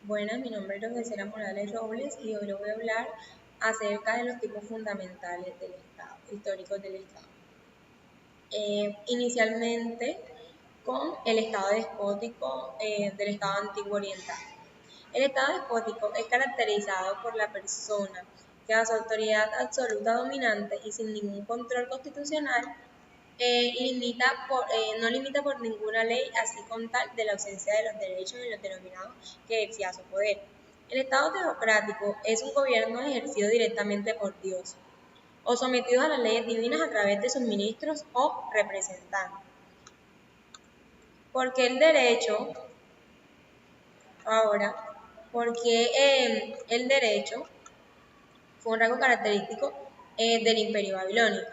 Buenas, mi nombre es Rosela Morales Robles y hoy les voy a hablar acerca de los tipos fundamentales del Estado, históricos del Estado. Inicialmente con el Estado despótico del Estado antiguo oriental. El Estado despótico es caracterizado por la persona que a su autoridad absoluta dominante y sin ningún control constitucional no limita por ninguna ley, así con tal de la ausencia de los derechos y los denominados que ejercía su poder. El Estado teocrático es un gobierno ejercido directamente por Dios o sometido a las leyes divinas a través de sus ministros o representantes. Porque el derecho, ahora, porque el derecho fue un rasgo característico del Imperio Babilónico.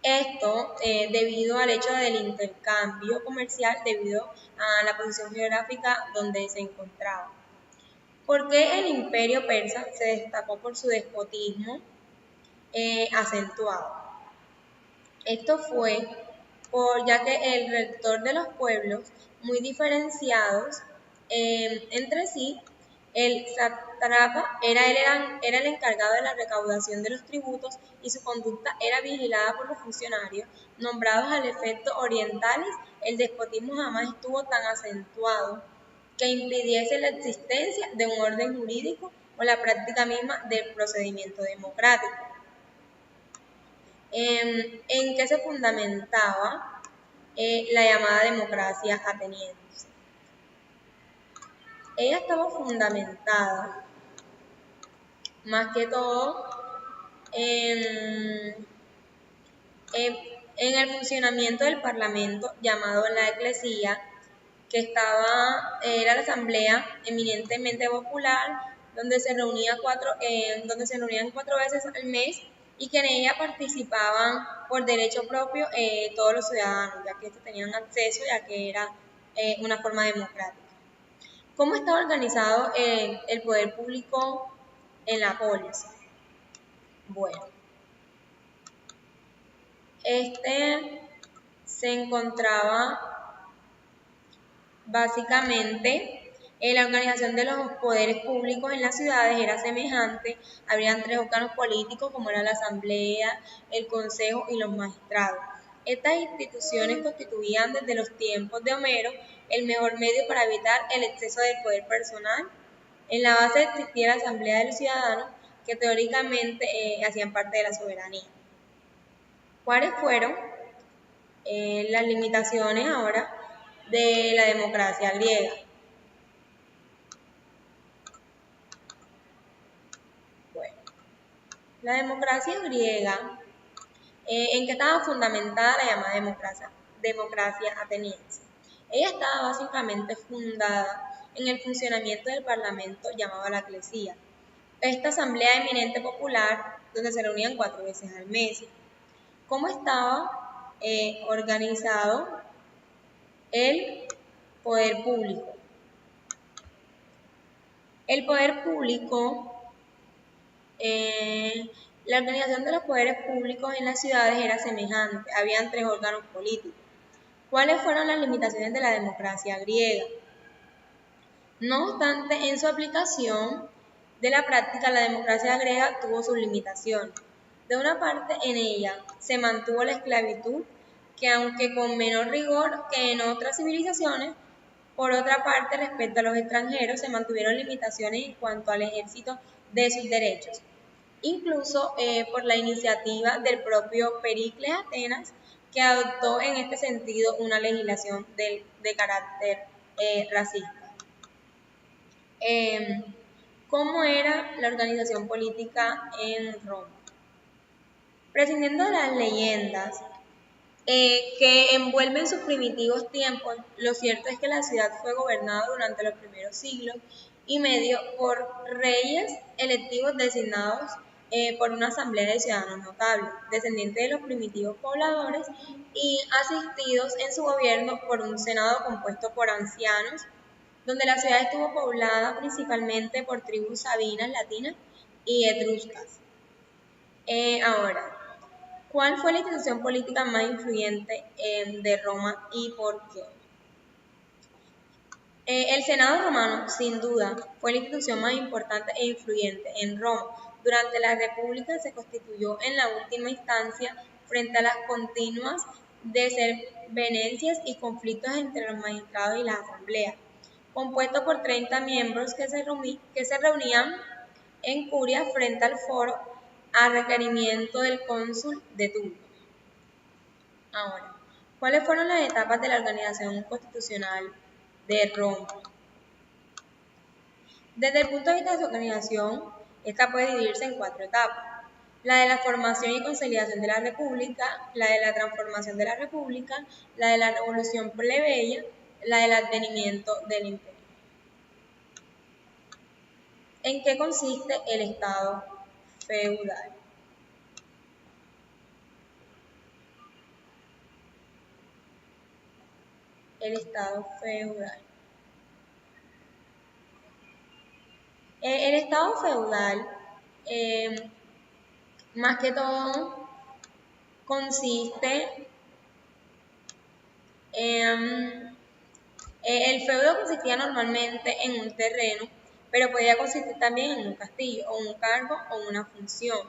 Esto debido al hecho del intercambio comercial debido a la posición geográfica donde se encontraba. ¿Por qué el imperio persa se destacó por su despotismo acentuado? Esto fue ya que el rector de los pueblos, muy diferenciados entre sí, el sátrapa era el encargado de la recaudación de los tributos y su conducta era vigilada por los funcionarios nombrados al efecto orientales. El despotismo jamás estuvo tan acentuado que impidiese la existencia de un orden jurídico o la práctica misma del procedimiento democrático. ¿En qué se fundamentaba la llamada democracia ateniense? Ella estaba fundamentada más que todo en, en el funcionamiento del parlamento llamado la eclesía, que era la asamblea eminentemente popular, donde se reunían 4 veces al mes y que en ella participaban por derecho propio todos los ciudadanos, ya que estos tenían acceso, ya que era una forma democrática. ¿Cómo estaba organizado el poder público en la polis? Bueno, se encontraba básicamente la organización de los poderes públicos en las ciudades era semejante. Habrían 3 órganos políticos como era la asamblea, el consejo y los magistrados. Estas instituciones constituían desde los tiempos de Homero el mejor medio para evitar el exceso del poder personal. En la base existía la asamblea de los ciudadanos que teóricamente hacían parte de la soberanía. ¿Cuáles fueron las limitaciones ahora de la democracia griega? Bueno, la democracia griega, ¿en qué estaba fundamentada la llamada democracia ateniense? Ella estaba básicamente fundada en el funcionamiento del parlamento llamado la eclesía. Esta asamblea eminente popular, donde se reunían 4 veces al mes. ¿Cómo estaba organizado el poder público? El poder público, la organización de los poderes públicos en las ciudades era semejante. Habían 3 órganos políticos. ¿Cuáles fueron las limitaciones de la democracia griega? No obstante, en su aplicación de la práctica, la democracia griega tuvo sus limitaciones. De una parte, en ella se mantuvo la esclavitud, que aunque con menor rigor que en otras civilizaciones, por otra parte, respecto a los extranjeros, se mantuvieron limitaciones en cuanto al ejercicio de sus derechos. Incluso por la iniciativa del propio Pericles Atenas, que adoptó en este sentido una legislación de carácter racista. ¿Cómo era la organización política en Roma? Prescindiendo de las leyendas que envuelven sus primitivos tiempos, lo cierto es que la ciudad fue gobernada durante los primeros siglos y medio por reyes electivos designados por una asamblea de ciudadanos notables, descendientes de los primitivos pobladores y asistidos en su gobierno por un senado compuesto por ancianos, donde la ciudad estuvo poblada principalmente por tribus sabinas, latinas y etruscas. Ahora, ¿cuál fue la institución política más influyente de Roma y por qué? El Senado romano, sin duda, fue la institución más importante e influyente en Roma. Durante la República se constituyó en la última instancia frente a las continuas desavenencias y conflictos entre los magistrados y las asambleas, compuesto por 30 miembros que se reunían en curia frente al foro a requerimiento del cónsul de turno. Ahora, ¿cuáles fueron las etapas de la organización constitucional de Roma? Desde el punto de vista de su organización, esta puede dividirse en 4 etapas: la de la formación y consolidación de la República, la de la transformación de la República, la de la revolución plebeya, la del advenimiento del imperio. ¿En qué consiste el Estado feudal? El Estado feudal. El Estado feudal, más que todo, consiste en... el feudo consistía normalmente en un terreno, pero podía consistir también en un castillo, o un cargo, o una función,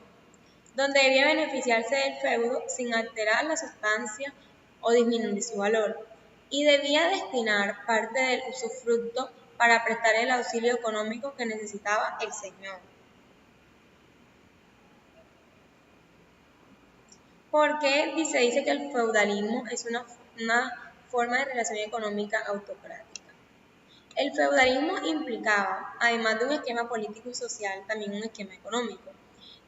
donde debía beneficiarse del feudo sin alterar la sustancia o disminuir su valor, y debía destinar parte del usufructo para prestar el auxilio económico que necesitaba el señor. Porque se dice que el feudalismo es una forma de relación económica autocrática. El feudalismo implicaba, además de un esquema político y social, también un esquema económico.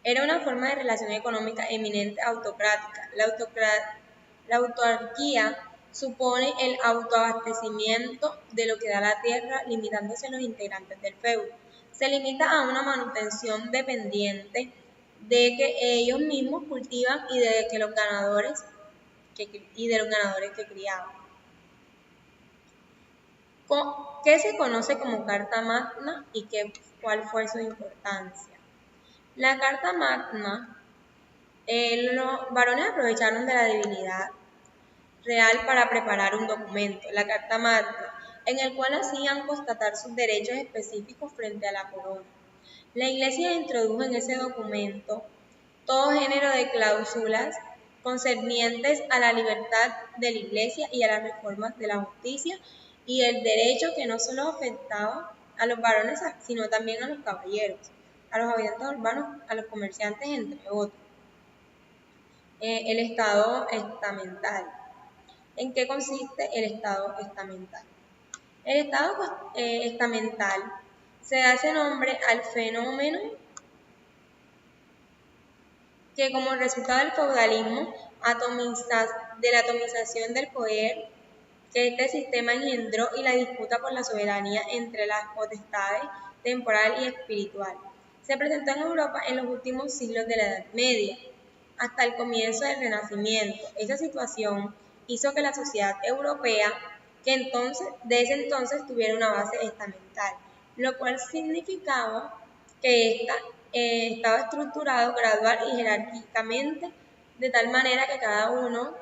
Era una forma de relación económica eminente autocrática. La autarquía supone el autoabastecimiento de lo que da la tierra, limitándose los integrantes del feudo. Se limita a una manutención dependiente de que ellos mismos cultivan y de los ganadores que criaban. ¿Qué se conoce como Carta Magna y cuál fue su importancia? La Carta Magna, los varones aprovecharon de la debilidad real para preparar un documento, la Carta Magna, en el cual hacían constatar sus derechos específicos frente a la corona. La Iglesia introdujo en ese documento todo género de cláusulas concernientes a la libertad de la Iglesia y a las reformas de la justicia y el derecho, que no solo afectaba a los varones, sino también a los caballeros, a los habitantes urbanos, a los comerciantes, entre otros. El Estado estamental. ¿En qué consiste el Estado estamental? El Estado estamental se hace nombre al fenómeno que, como resultado del feudalismo, de la atomización del poder que este sistema engendró y la disputa por la soberanía entre las potestades temporal y espiritual, se presentó en Europa en los últimos siglos de la Edad Media, hasta el comienzo del Renacimiento. Esa situación hizo que la sociedad europea, de ese entonces tuviera una base estamental, lo cual significaba que ésta estaba estructurado gradual y jerárquicamente, de tal manera que cada uno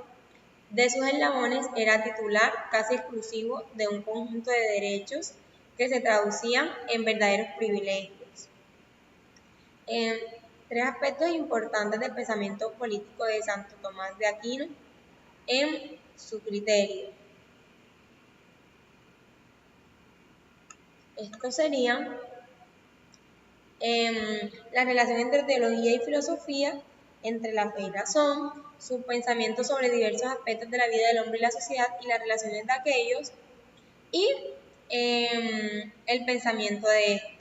de sus eslabones era titular casi exclusivo de un conjunto de derechos que se traducían en verdaderos privilegios. 3 aspectos importantes del pensamiento político de Santo Tomás de Aquino en su criterio. Esto sería la relación entre teología y filosofía, entre la fe y razón, su pensamiento sobre diversos aspectos de la vida del hombre y la sociedad y las relaciones de aquellos, y el pensamiento de este.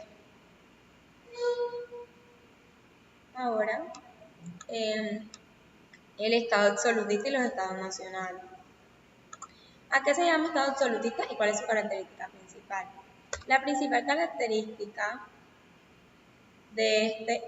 Ahora, el Estado absolutista y los Estados nacionales. ¿A qué se llama Estado absolutista y cuál es su característica principal? La principal característica de este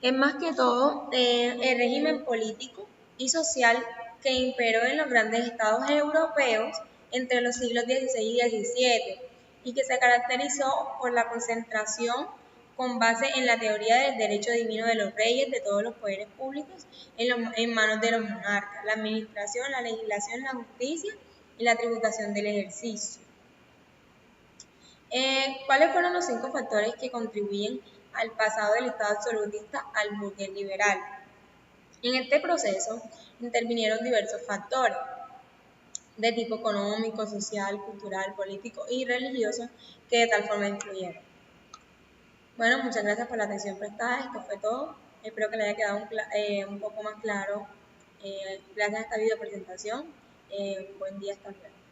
es más que todo el régimen político y social que imperó en los grandes estados europeos entre los siglos XVI y XVII y que se caracterizó por la concentración con base en la teoría del derecho divino de los reyes, de todos los poderes públicos, en manos de los monarcas, la administración, la legislación, la justicia y la tributación del ejercicio. ¿Cuáles fueron los 5 factores que contribuyen al pasado del Estado absolutista al burgués liberal? En este proceso intervinieron diversos factores de tipo económico, social, cultural, político y religioso que de tal forma influyeron. Bueno, muchas gracias por la atención prestada. Esto fue todo. Espero que le haya quedado un poco más claro. Gracias a esta video presentación. Buen día, hasta luego.